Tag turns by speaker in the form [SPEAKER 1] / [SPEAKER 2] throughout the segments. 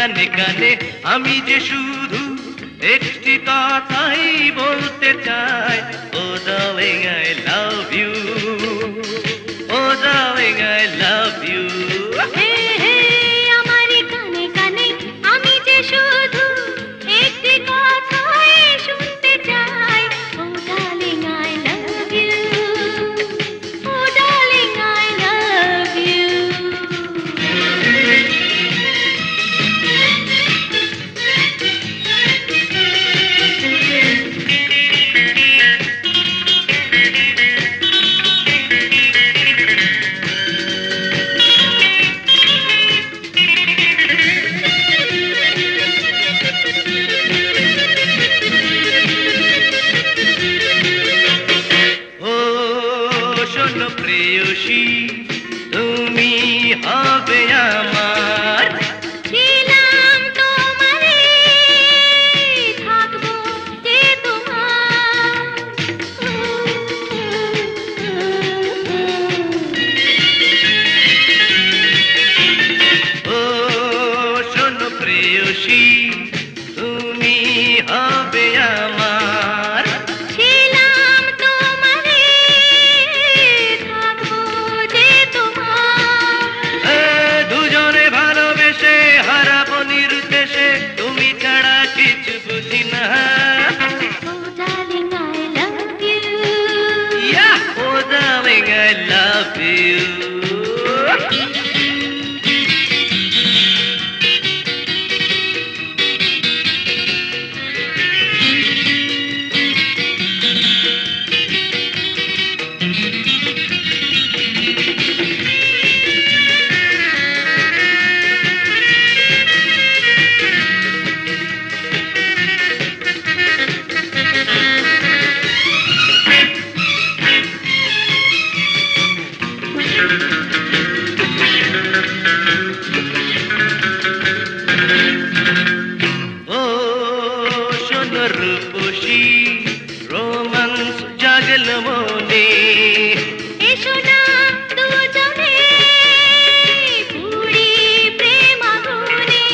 [SPEAKER 1] কানে কানে আমি যে শুধু একটি কথাই বলতে চাই, ও darling I love you, O darling I love you.
[SPEAKER 2] হে হে আমার কানে কানে আমি যে শুধু একটি কথাই শুনতে চাই, ও darling I love you, O darling I love you.
[SPEAKER 1] শোনো প্রেয়সী, তুমি হবে আমার,
[SPEAKER 2] ছিলাম তোমারে থাকবো যে তোমার।
[SPEAKER 1] ও শোনো প্রেয়সী, তুমি হবে আমার,
[SPEAKER 2] ছিলাম তোমারে থাকবো যে তোমার।
[SPEAKER 1] দুজনে ভালোবেসে হারাবো নির্দেশে, তুমি ছাড়া কিছু বুঝি না।
[SPEAKER 2] Oh darling I love you,
[SPEAKER 1] ও ডার্লিং আই লাভ ইউ। ও শোনো রূপসী, রোমান্স জাগল মনে,
[SPEAKER 2] এসো না দুজনে পুরি প্রেম আগুনে।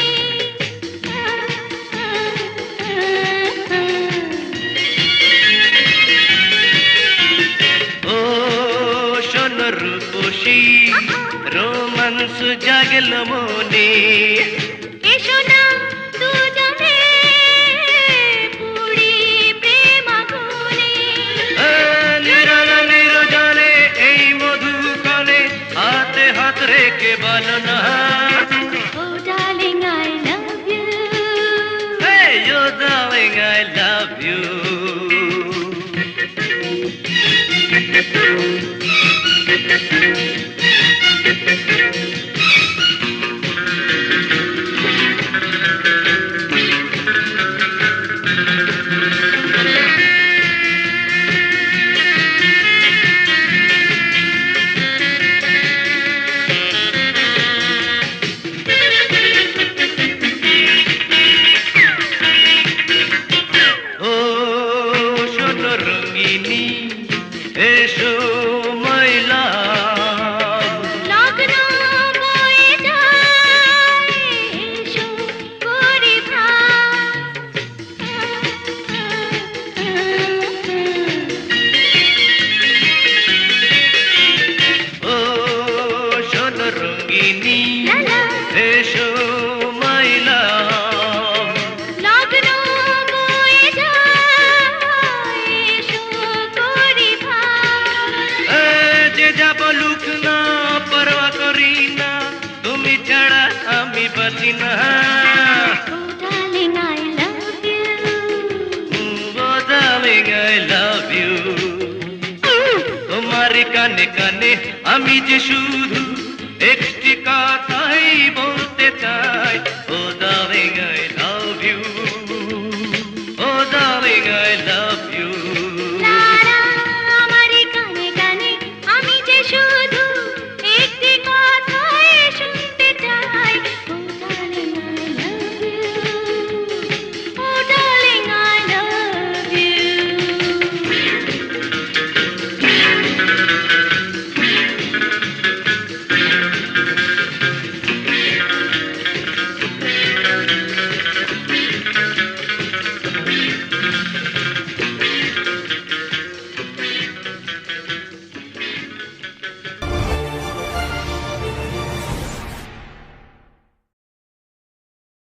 [SPEAKER 1] ও শোনো রূপসী, রোমান্স জাগল মনে,
[SPEAKER 2] এসো না দুজনে পুরি প্রেম আগুনে।
[SPEAKER 1] নিরল নিরজনে এই মধুকণে হাতে হাত রেখে বলো না,
[SPEAKER 2] Oh darling I love you,
[SPEAKER 1] hey yo darling I love you। ও শোনো রঙ্গিনী, এসো মাই লাভ,
[SPEAKER 2] লগ্ন বয়ে যায় এসো করি ভাব।
[SPEAKER 1] ও শোনো রঙ্গিনী,
[SPEAKER 2] লা লা
[SPEAKER 1] এসো মাই লাভ,
[SPEAKER 2] লগ্ন বয়ে যায় এসো করি ভাব।
[SPEAKER 1] যে যা বলুক না পরোয়া করি না, তুমি ছাড়া আমি বাঁচি না।
[SPEAKER 2] Oh darling I love you,
[SPEAKER 1] ও ডার্লিং আই লাভ ইউ। তোমার কানে কানে আমি যে শুধু একটি কথাই বলতে চাই,